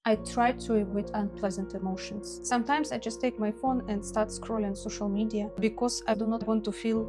I try to avoid unpleasant emotions. Sometimes I just take my phone and start scrolling social media because I do not want to feel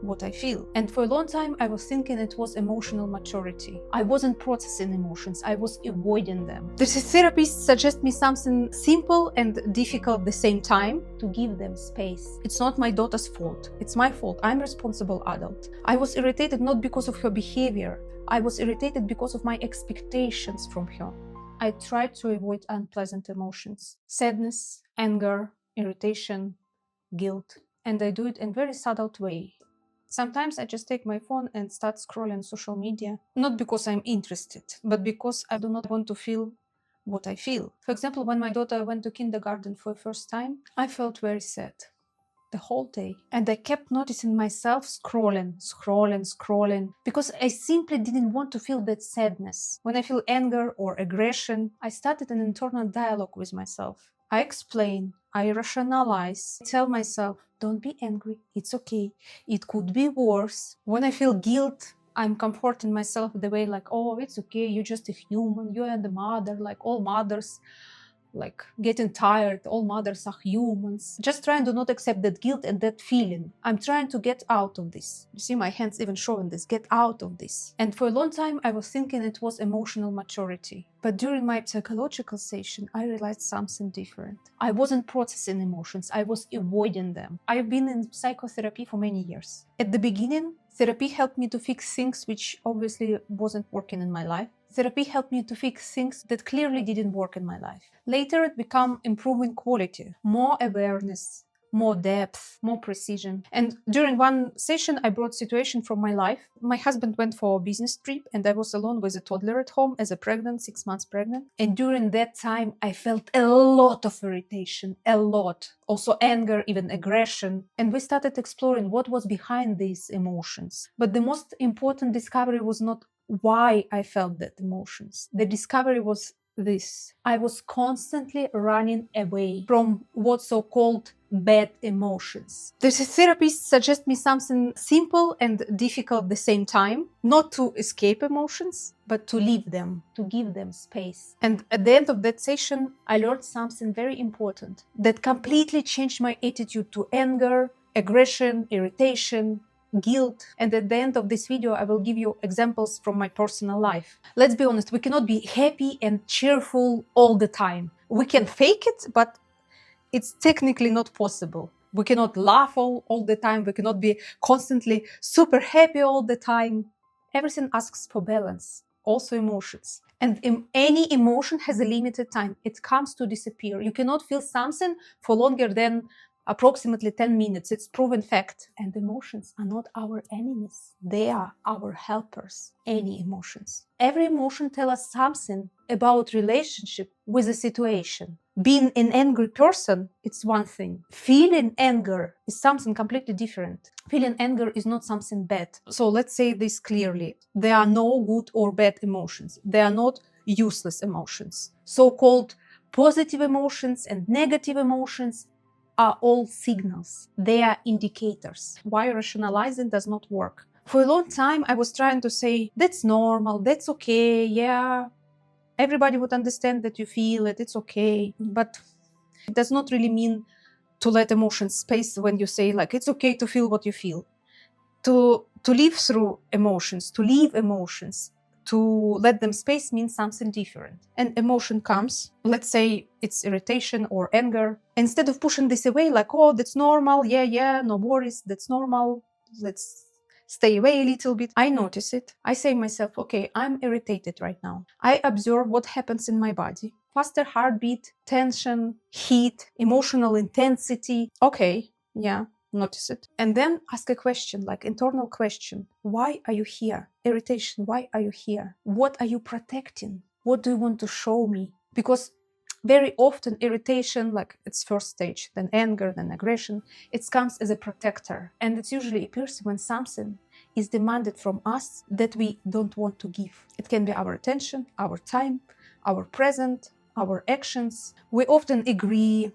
what I feel. And for a long time, I was thinking it was emotional maturity. I wasn't processing emotions, I was avoiding them. The therapist suggests me something simple and difficult at the same time, to give them space. It's not my daughter's fault, it's my fault. I'm a responsible adult. I was irritated not because of her behavior, I was irritated because of my expectations from her. I try to avoid unpleasant emotions, sadness, anger, irritation, guilt, and I do it in a very subtle way. Sometimes I just take my phone and start scrolling social media, not because I'm interested, but because I do not want to feel what I feel. For example, when my daughter went to kindergarten for the first time, I felt very sad the whole day. And I kept noticing myself scrolling, because I simply didn't want to feel that sadness. When I feel anger or aggression, I started an internal dialogue with myself. I explain, I rationalize, I tell myself, don't be angry, it's okay, it could be worse. When I feel guilt, I'm comforting myself the way like, oh, it's okay, you're just a human, you are the mother, like all mothers, like getting tired, all mothers are humans. Just trying to not accept that guilt and that feeling. I'm trying to get out of this. You see my hands even showing this, get out of this. And for a long time I was thinking it was emotional maturity. But during my psychological session, I realized something different. I wasn't processing emotions, I was avoiding them. I've been in psychotherapy for many years. At the beginning, therapy helped me to fix things which obviously wasn't working in my life. Therapy helped me to fix things that clearly didn't work in my life. Later, it became improving quality, more awareness, more depth, more precision. And during one session, I brought a situation from my life. My husband went for a business trip and I was alone with a toddler at home as a pregnant, 6 months pregnant. And during that time, I felt a lot of irritation, a lot. Also anger, even aggression. And we started exploring what was behind these emotions. But the most important discovery was not why I felt that emotions. The discovery was this. I was constantly running away from what so-called bad emotions. The therapist suggests me something simple and difficult at the same time, not to escape emotions, but to leave them, to give them space. And at the end of that session, I learned something very important that completely changed my attitude to anger, aggression, irritation, guilt. And at the end of this video, I will give you examples from my personal life. Let's be honest, we cannot be happy and cheerful all the time. We can fake it, but it's technically not possible. We cannot laugh all the time. We cannot be constantly super happy all the time. Everything asks for balance, also emotions. And any emotion has a limited time. It comes to disappear. You cannot feel something for longer than approximately 10 minutes. It's proven fact. And emotions are not our enemies. They are our helpers. Any emotions. Every emotion tells us something about relationship with a situation. Being an angry person, it's one thing. Feeling anger is something completely different. Feeling anger is not something bad. So let's say this clearly. There are no good or bad emotions. They are not useless emotions. So-called positive emotions and negative emotions are all signals. They are indicators. Why rationalizing does not work. For a long time, I was trying to say, that's normal, that's okay, yeah. Everybody would understand that you feel it, it's okay. But it does not really mean to let emotions space when you say, like, it's okay to feel what you feel. To live through emotions, to leave emotions, to let them space means something different. And emotion comes, let's say it's irritation or anger. Instead of pushing this away like, oh, that's normal, yeah, no worries, that's normal, let's stay away a little bit. I notice it. I say myself, okay, I'm irritated right now. I observe what happens in my body. Faster heartbeat, tension, heat, emotional intensity. Okay, yeah. Notice it. And then ask a question, like internal question. Why are you here? Irritation, why are you here? What are you protecting? What do you want to show me? Because very often irritation, like its first stage, then anger, then aggression, it comes as a protector. And it usually appears when something is demanded from us that we don't want to give. It can be our attention, our time, our present, our actions. We often agree,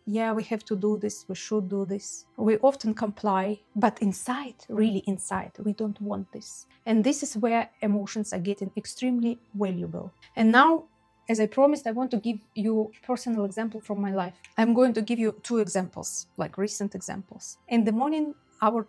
yeah, we have to do this, we should do this. We often comply, but inside, really inside, we don't want this. And this is where emotions are getting extremely valuable. And now as I promised, I want to give you a personal example from my life. I'm going to give you 2 examples, like recent examples. In the morning, our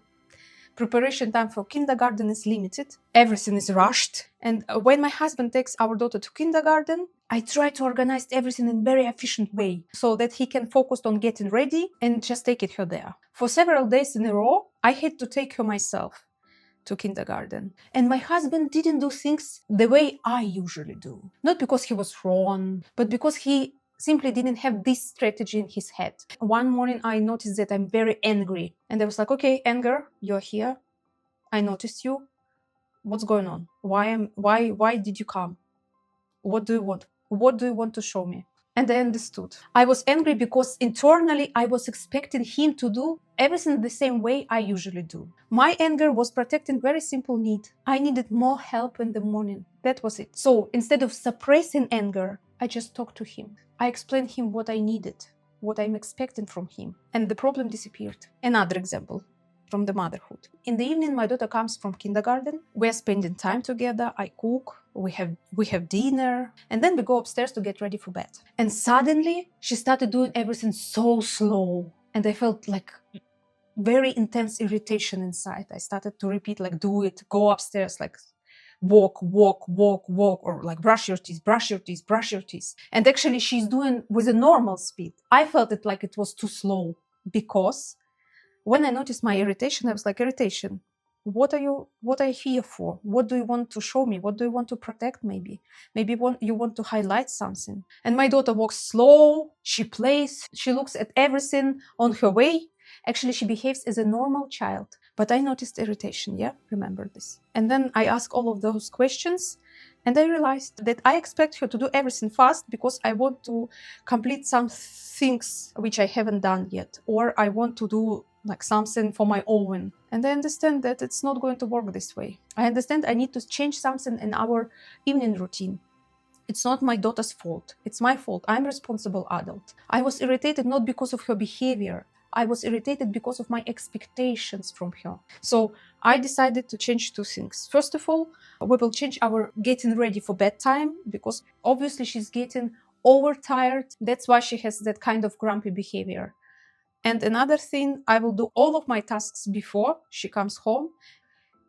preparation time for kindergarten is limited. Everything is rushed. And when my husband takes our daughter to kindergarten, I try to organize everything in a very efficient way so that he can focus on getting ready and just take her there. For several days in a row, I had to take her myself to kindergarten. And my husband didn't do things the way I usually do. Not because he was wrong, but because he simply didn't have this strategy in his head. One morning I noticed that I'm very angry. And I was like, okay, anger, you're here. I noticed you. What's going on? Why did you come? What do you want? What do you want to show me? And I understood. I was angry because internally I was expecting him to do everything the same way I usually do. My anger was protecting very simple need. I needed more help in the morning. That was it. So instead of suppressing anger, I just talked to him. I explained him what I needed, what I'm expecting from him. And the problem disappeared. Another example from the motherhood. In the evening, my daughter comes from kindergarten. We're spending time together. I cook. We have dinner. And then we go upstairs to get ready for bed. And suddenly, she started doing everything so slow. And I felt like very intense irritation inside. I started to repeat, like, do it, go upstairs, like, walk, or like brush your teeth, brush your teeth, brush your teeth. And actually, she's doing with a normal speed. I felt it like it was too slow because when I noticed my irritation, I was like, irritation, what are you here for? What do you want to show me? What do you want to protect maybe? Maybe you want to highlight something. And my daughter walks slow, she plays, she looks at everything on her way. Actually, she behaves as a normal child. But I noticed irritation, yeah? Remember this. And then I asked all of those questions. And I realized that I expect her to do everything fast because I want to complete some things which I haven't done yet. Or I want to do like something for my own. And I understand that it's not going to work this way. I understand I need to change something in our evening routine. It's not my daughter's fault. It's my fault. I'm a responsible adult. I was irritated not because of her behavior. I was irritated because of my expectations from her. So I decided to change 2 things. First of all, we will change our getting ready for bedtime because obviously she's getting overtired. That's why she has that kind of grumpy behavior. And another thing, I will do all of my tasks before she comes home.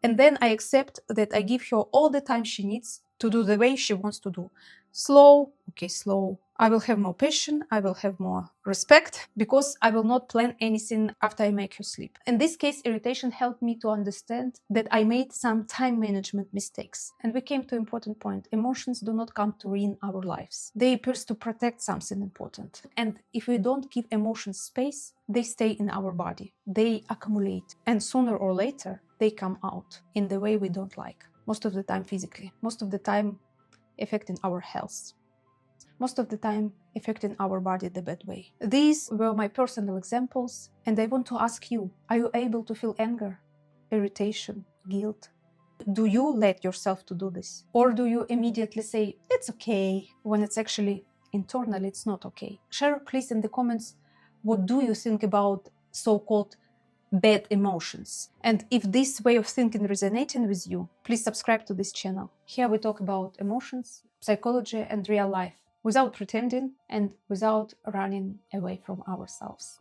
And then I accept that I give her all the time she needs to do the way she wants to do. Slow, okay, slow. I will have more patience, I will have more respect because I will not plan anything after I make her sleep. In this case, irritation helped me to understand that I made some time management mistakes. And we came to an important point. Emotions do not come to ruin our lives. They appear to protect something important. And if we don't give emotions space, they stay in our body. They accumulate. And sooner or later, they come out in the way we don't like. Most of the time physically. Most of the time affecting our health. Most of the time affecting our body the bad way. These were my personal examples, and I want to ask you, are you able to feel anger, irritation, guilt? Do you let yourself to do this? Or do you immediately say, it's okay, when it's actually internally it's not okay? Share please in the comments, what do you think about so-called bad emotions? And if this way of thinking resonating with you, please subscribe to this channel. Here we talk about emotions, psychology, and real life, without pretending and without running away from ourselves.